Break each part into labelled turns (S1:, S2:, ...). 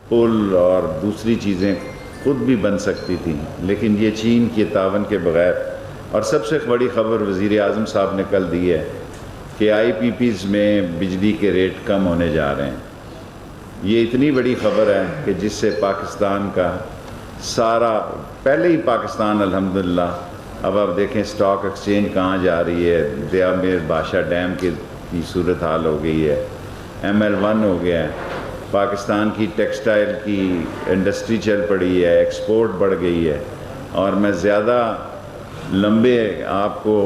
S1: پل اور دوسری چیزیں خود بھی بن سکتی تھیں، لیکن یہ چین کے تعاون کے بغیر. اور سب سے بڑی خبر وزیر اعظم صاحب نے کل دی ہے کہ آئی پی پیز میں بجلی کے ریٹ کم ہونے جا رہے ہیں. یہ اتنی بڑی خبر ہے کہ جس سے پاکستان کا سارا، پہلے ہی پاکستان الحمدللہ، اب آپ دیکھیں اسٹاک ایکسچینج کہاں جا رہی ہے. دیا میر بادشاہ ڈیم کی صورتحال ہو گئی ہے، ML1 ہو گیا ہے، پاکستان کی ٹیکسٹائل کی انڈسٹری چل پڑی ہے، ایکسپورٹ بڑھ گئی ہے. اور میں زیادہ لمبے آپ کو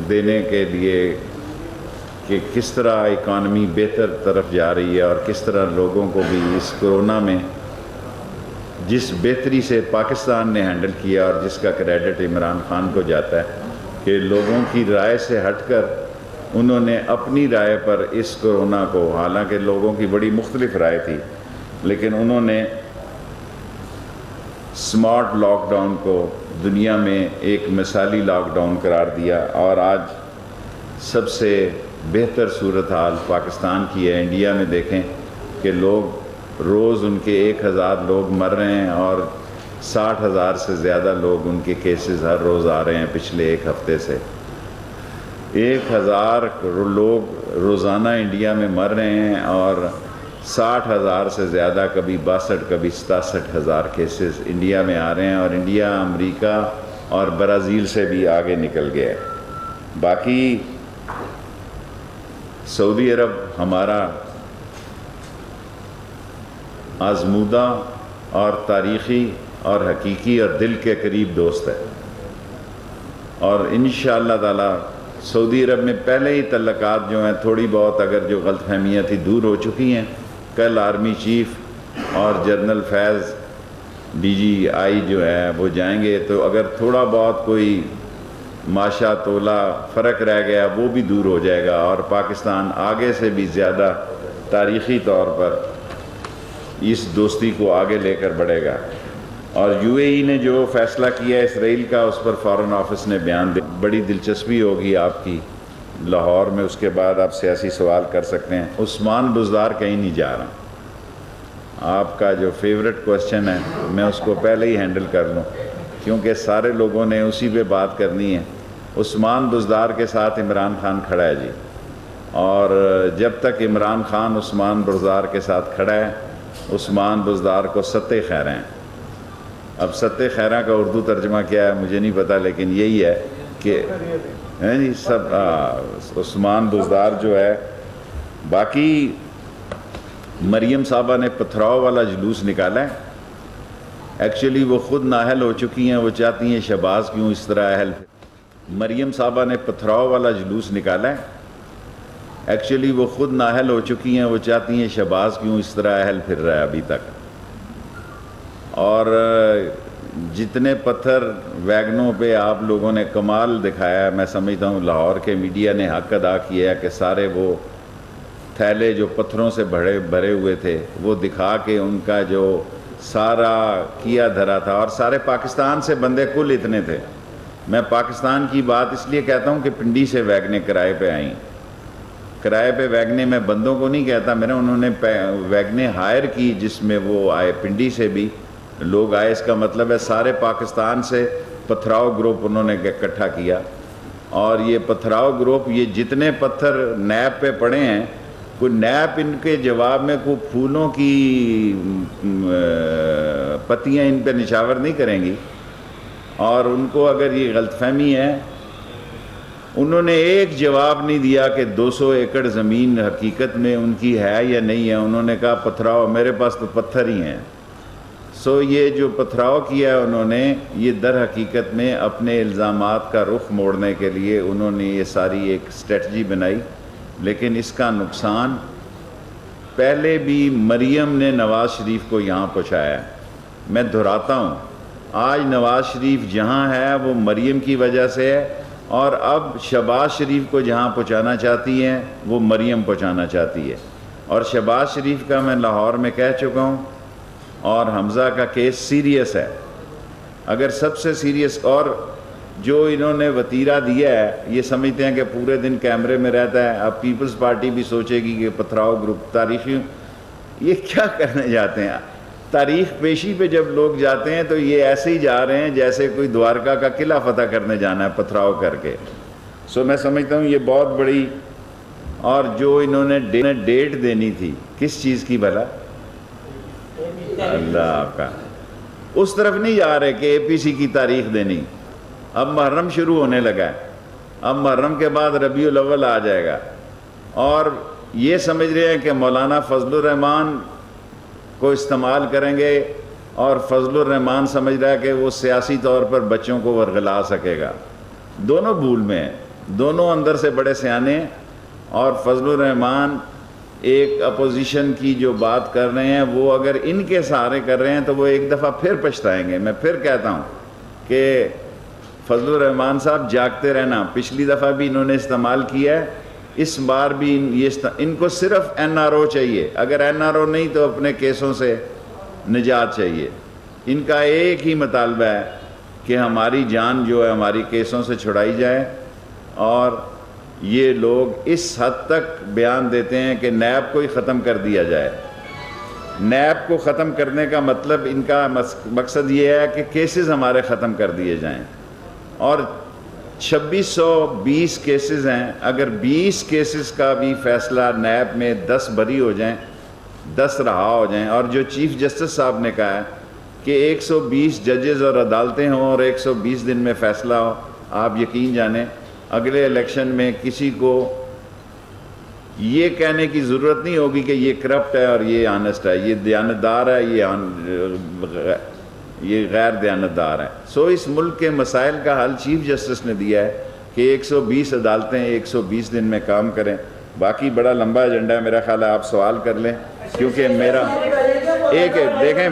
S1: دینے کے لیے کہ کس طرح اکانومی بہتر طرف جا رہی ہے اور کس طرح لوگوں کو بھی اس کورونا میں جس بہتری سے پاکستان نے ہینڈل کیا، اور جس کا کریڈٹ عمران خان کو جاتا ہے کہ لوگوں کی رائے سے ہٹ کر انہوں نے اپنی رائے پر اس کورونا کو، حالانکہ لوگوں کی بڑی مختلف رائے تھی، لیکن انہوں نے سمارٹ لاک ڈاؤن کو دنیا میں ایک مثالی لاک ڈاؤن قرار دیا. اور آج سب سے بہتر صورتحال پاکستان کی ہے. انڈیا میں دیکھیں کہ لوگ روز ان کے 1000 لوگ مر رہے ہیں اور 60,000 سے زیادہ لوگ ان کے کیسز ہر روز آ رہے ہیں پچھلے ایک ہفتے سے. 1000 لوگ روزانہ انڈیا میں مر رہے ہیں اور 60,000 سے زیادہ، کبھی 62 کبھی 67,000 کیسز انڈیا میں آ رہے ہیں. اور انڈیا امریکہ اور برازیل سے بھی آگے نکل گیا ہے. باقی سعودی عرب ہمارا آزمودہ اور تاریخی اور حقیقی اور دل کے قریب دوست ہے، اور انشاءاللہ تعالی سعودی عرب میں پہلے ہی تعلقات جو ہیں تھوڑی بہت اگر جو غلط فہمیاں تھی دور ہو چکی ہیں. کل آرمی چیف اور جنرل فیض DGI جو ہے وہ جائیں گے، تو اگر تھوڑا بہت کوئی ماشا تولا فرق رہ گیا وہ بھی دور ہو جائے گا، اور پاکستان آگے سے بھی زیادہ تاریخی طور پر اس دوستی کو آگے لے کر بڑھے گا. اور UAE نے جو فیصلہ کیا ہے اسرائیل کا، اس پر فارن آفس نے بیان دیا. بڑی دلچسپی ہوگی آپ کی لاہور میں، اس کے بعد آپ سیاسی سوال کر سکتے ہیں. عثمان بزدار کہیں نہیں جا رہا. آپ کا جو فیورٹ کوسچن ہے میں اس کو پہلے ہی ہینڈل کر لوں، کیونکہ سارے لوگوں نے اسی پہ بات کرنی ہے. عثمان بزدار کے ساتھ عمران خان کھڑا ہے جی، اور جب تک عمران خان عثمان بزدار کے ساتھ کھڑا ہے، عثمان بزدار کو ستِ خیرہ ہیں. اب ستِ خیرہ کا اردو ترجمہ کیا ہے مجھے نہیں پتا، لیکن یہی ہے کہ جی سب عثمان بزدار جو ہے. باقی مریم صاحبہ نے پتھراؤ والا جلوس نکالا ہے. ایکچولی وہ خود نااہل ہو چکی ہیں، وہ چاہتی ہیں شہباز کیوں اس طرح اہل. مریم صاحبہ نے پتھراؤ والا جلوس نکالا ہے. ایکچولی وہ خود نااہل ہو چکی ہیں، وہ چاہتی ہیں شہباز کیوں اس طرح اہل پھر رہا ہے ابھی تک. اور جتنے پتھر ویگنوں پہ آپ لوگوں نے کمال دکھایا ہے، میں سمجھتا ہوں لاہور کے میڈیا نے حق ادا کیا ہے کہ سارے وہ تھیلے جو پتھروں سے بھرے ہوئے تھے وہ دکھا کے ان کا جو سارا کیا دھرا تھا. اور سارے پاکستان سے بندے کل اتنے تھے. میں پاکستان کی بات اس لیے کہتا ہوں کہ پنڈی سے ویگنیں کرائے پہ آئیں. کرائے پہ ویگنیں میں بندوں کو نہیں کہتا، انہوں نے ویگنیں ہائر کی جس میں وہ آئے، پنڈی سے بھی لوگ آئے. اس کا مطلب ہے سارے پاکستان سے پتھراؤ گروپ انہوں نے اکٹھا کیا. اور یہ پتھراؤ گروپ، یہ جتنے پتھر نیب پہ پڑے ہیں، کوئی نیب ان کے جواب میں کوئی پھولوں کی پتیاں ان پہ نچھاور نہیں کریں گی. اور ان کو اگر یہ غلط فہمی ہے، انہوں نے ایک جواب نہیں دیا کہ 200 ایکڑ زمین حقیقت میں ان کی ہے یا نہیں ہے. انہوں نے کہا پتھراؤ، میرے پاس تو پتھر ہی ہیں. یہ جو پتھراؤ کیا ہے انہوں نے، یہ در حقیقت میں اپنے الزامات کا رخ موڑنے کے لیے انہوں نے یہ ساری ایک اسٹریٹجی بنائی. لیکن اس کا نقصان پہلے بھی مریم نے نواز شریف کو یہاں پہنچایا ہے. میں دہراتا ہوں، آج نواز شریف جہاں ہے وہ مریم کی وجہ سے ہے، اور اب شہباز شریف کو جہاں پہنچانا چاہتی ہیں وہ مریم پہنچانا چاہتی ہے. اور شہباز شریف کا میں لاہور میں کہہ چکا ہوں، اور حمزہ کا کیس سیریس ہے، اگر سب سے سیریس. اور جو انہوں نے وتیرہ دیا ہے، یہ سمجھتے ہیں کہ پورے دن کیمرے میں رہتا ہے. اب پیپلز پارٹی بھی سوچے گی کہ پتھراؤ گروپ تاریخی، یہ کیا کرنے جاتے ہیں؟ تاریخ پیشی پہ جب لوگ جاتے ہیں تو یہ ایسے ہی جا رہے ہیں جیسے کوئی دوارکا کا قلعہ فتح کرنے جانا ہے پتھراؤ کر کے. سو میں سمجھتا ہوں یہ بہت بڑی. اور جو انہوں نے ڈیٹ دینی تھی کس چیز کی بھلا؟ اللہ کا. اس طرف نہیں جا رہے کہ اے پی سی کی تاریخ دینی. اب محرم شروع ہونے لگا ہے, اب محرم کے بعد ربیع الاول آ جائے گا, اور یہ سمجھ رہے ہیں کہ مولانا فضل الرحمان کو استعمال کریں گے, اور فضل الرحمان سمجھ رہا ہے کہ وہ سیاسی طور پر بچوں کو ورغلا سکے گا. دونوں بھول میں ہیں, دونوں اندر سے بڑے سیانے ہیں. اور فضل الرحمان ایک اپوزیشن کی جو بات کر رہے ہیں وہ اگر ان کے سہارے کر رہے ہیں تو وہ ایک دفعہ پھر پچھتائیں گے. میں پھر کہتا ہوں کہ فضل الرحمان صاحب جاگتے رہنا. پچھلی دفعہ بھی انہوں نے استعمال کیا ہے, اس بار بھی ان کو صرف این آر او چاہیے. اگر این آر او نہیں تو اپنے کیسوں سے نجات چاہیے. ان کا ایک ہی مطالبہ ہے کہ ہماری جان جو ہے ہماری کیسوں سے چھڑائی جائے. اور یہ لوگ اس حد تک بیان دیتے ہیں کہ نیب کو ہی ختم کر دیا جائے. نیب کو ختم کرنے کا مطلب ان کا مقصد یہ ہے کہ کیسز ہمارے ختم کر دیے جائیں. اور 2620 کیسز ہیں, اگر 20 کیسز کا بھی فیصلہ نیب میں 10 بری ہو جائیں, 10 رہا ہو جائیں, اور جو چیف جسٹس صاحب نے کہا ہے کہ 120 ججز اور عدالتیں ہوں اور 120 دن میں فیصلہ ہو, آپ یقین جانیں اگلے الیکشن میں کسی کو یہ کہنے کی ضرورت نہیں ہوگی کہ یہ کرپٹ ہے اور یہ آنسٹ ہے, یہ دیانتدار ہے, یہ غیر دیانتدار ہے. سو اس ملک کے مسائل کا حل چیف جسٹس نے دیا ہے کہ 120 عدالتیں 120 دن میں کام کریں. باقی بڑا لمبا ایجنڈا ہے, میرا خیال ہے آپ سوال کر لیں, کیونکہ میرا ایک دیکھیں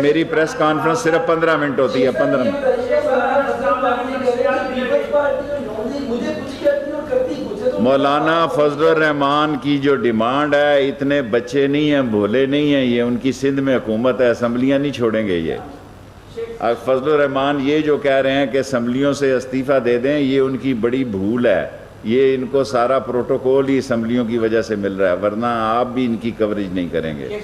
S1: میری پریس کانفرنس صرف 15 منٹ ہوتی ہے. 15 منٹ. مولانا فضل الرحمان کی جو ڈیمانڈ ہے, اتنے بچے نہیں ہیں, بھولے نہیں ہیں, یہ ان کی سندھ میں حکومت ہے, اسمبلیاں نہیں چھوڑیں گے. یہ فضل الرحمان یہ جو کہہ رہے ہیں کہ اسمبلیوں سے استعفیٰ دے دیں, یہ ان کی بڑی بھول ہے. یہ ان کو سارا پروٹوکول ہی اسمبلیوں کی وجہ سے مل رہا ہے, ورنہ آپ بھی ان کی کوریج نہیں کریں گے.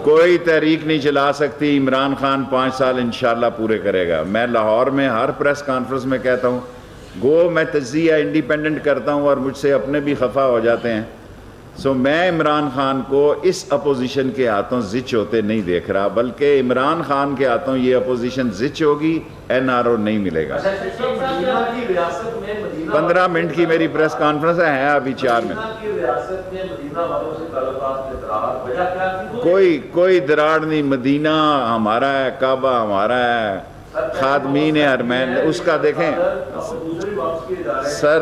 S1: کوئی تحریک نہیں چلا سکتی. عمران خان 5 سال انشاءاللہ پورے کرے گا. میں لاہور میں ہر پریس کانفرنس میں کہتا ہوں, گو میں تجزیہ انڈیپینڈنٹ کرتا ہوں اور مجھ سے اپنے بھی خفا ہو جاتے ہیں. سو میں عمران خان کو اس اپوزیشن کے ہاتھوں زچ ہوتے نہیں دیکھ رہا, بلکہ عمران خان کے ہاتھوں یہ اپوزیشن زچ ہوگی, این آر او نہیں ملے گا. 15 منٹ کی میری پریس کانفرنس ہے, ابھی 4 منٹ. کوئی دراڑ نہیں. مدینہ ہمارا ہے, کعبہ ہمارا ہے, خادمین حرمین اس کا دیکھیں.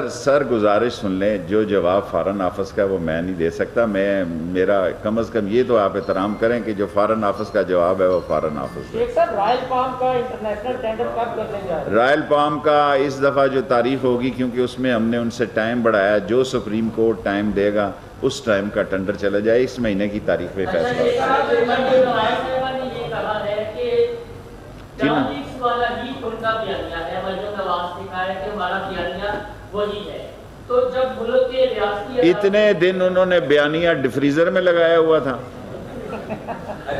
S1: سر گزارش سن لیں, جو جواب فارن آفس کا وہ میں نہیں دے سکتا. میرا کم از کم یہ تو آپ احترام کریں کہ جو فارن آفس کا جواب ہے وہ فارن آفس ہے.
S2: رائل پام کا انٹرنیشنل ٹینڈر کب کرنے جا رہے ہیں؟
S1: رائل پام کا اس دفعہ جو تاریخ ہوگی, کیونکہ اس میں ہم نے ان سے ٹائم بڑھایا, جو سپریم کورٹ ٹائم دے گا اس ٹائم کا ٹینڈر چلا جائے. اس مہینے کی تاریخ پہ فیصلہ اتنے دن انہوں نے بیانیہ ڈفریزر میں لگایا ہوا تھا.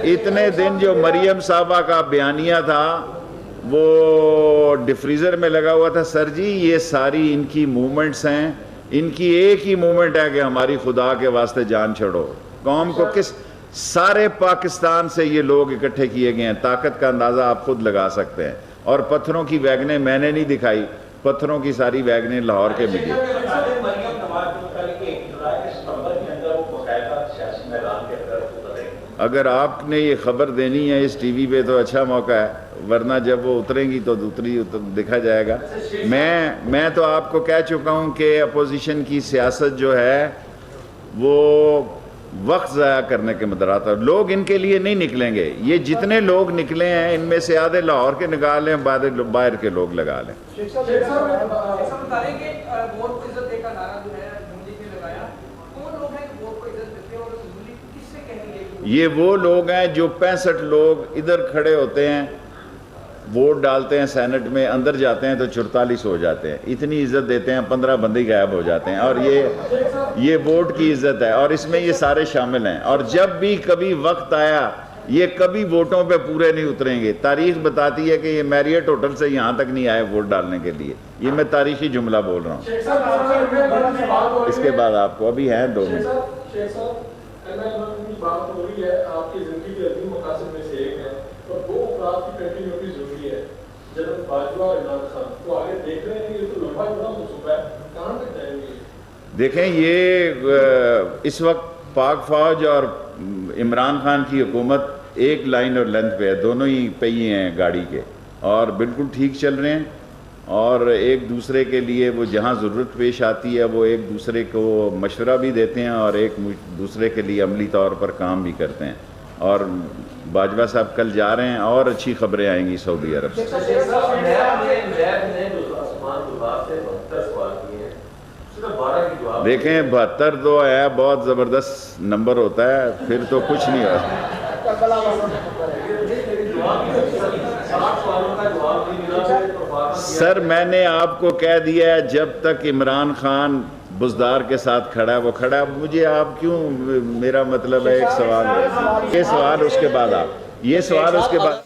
S1: اتنے دن جو مریم صاحبہ کا بیانیہ تھا وہ ڈفریزر میں لگا ہوا تھا. سر جی یہ ساری ان کی موومنٹس ہیں, ان کی ایک ہی موومنٹ ہے کہ ہماری خدا کے واسطے جان چھوڑو. قوم کو کس سارے پاکستان سے یہ لوگ اکٹھے کیے گئے ہیں. طاقت کا اندازہ آپ خود لگا سکتے ہیں. اور پتھروں کی ویگنیں میں نے نہیں دکھائی, پتھروں کی ساری ویگنیں لاہور کے ملی. اگر آپ نے یہ خبر دینی ہے اس ٹی وی پہ تو اچھا موقع ہے, ورنہ جب وہ اتریں گی تو دکھا جائے گا. میں تو آپ کو کہہ چکا ہوں کہ اپوزیشن کی سیاست جو ہے وہ وقت ضائع کرنے کے مدرات ہے. لوگ ان کے لیے نہیں نکلیں گے. یہ جتنے لوگ نکلے ہیں ان میں سے آدھے لاہور کے نکالیں, باہر کے لوگ لگا لیں. یہ وہ لوگ ہیں جو 65 لوگ ادھر کھڑے ہوتے ہیں ووٹ ڈالتے ہیں سینٹ میں، اندر جاتے ہیں تو 44 ہو جاتے ہیں، اتنی عزت دیتے ہیں، 15 بندے غائب ہو جاتے ہیں، اور یہ ووٹ کی عزت ہے، اور اس میں یہ سارے شامل ہیں، اور جب بھی کبھی وقت آیا یہ کبھی ووٹوں پہ پورے نہیں اتریں گے۔ تاریخ بتاتی ہے کہ یہ میریٹ ہوٹل سے یہاں تک نہیں آئے ووٹ ڈالنے کے لیے، یہ میں تاریخی جملہ بول رہا ہوں۔ اس کے بعد آپ کو ابھی ہیں 2 منٹ۔
S3: بات ہو رہی ہے، آپ کی زندگی کے عظیم مقاصد میں سے ایک ہے، اور 2 افراد کی کنٹینیوٹی ضروری ہے، جنرل باجوہ اور عمران خان، تو آگے دیکھ رہے ہیں، یہ تو لمبا بڑا منصوبہ ہے، کہاں تک جائیں گے؟
S1: دیکھیں یہ اس وقت پاک فوج اور عمران خان کی حکومت ایک لائن اور لینتھ پہ ہے، دونوں ہی پہیے ہیں گاڑی کے، اور بالکل ٹھیک چل رہے ہیں، اور ایک دوسرے کے لیے وہ جہاں ضرورت پیش آتی ہے وہ ایک دوسرے کو مشورہ بھی دیتے ہیں، اور ایک دوسرے کے لیے عملی طور پر کام بھی کرتے ہیں، اور باجوہ صاحب کل جا رہے ہیں، اور اچھی خبریں آئیں گی سعودی عرب سے۔ دیکھیں 72 تو ہے، بہت زبردست نمبر ہوتا ہے، پھر تو کچھ نہیں ہوتا۔ سر میں نے آپ کو کہہ دیا ہے جب تک عمران خان بزدار کے ساتھ کھڑا ہے وہ کھڑا ہے، مجھے آپ کیوں، میرا مطلب ہے ایک سوال ہے، یہ سوال اس کے بعد آپ، یہ سوال اس کے بعد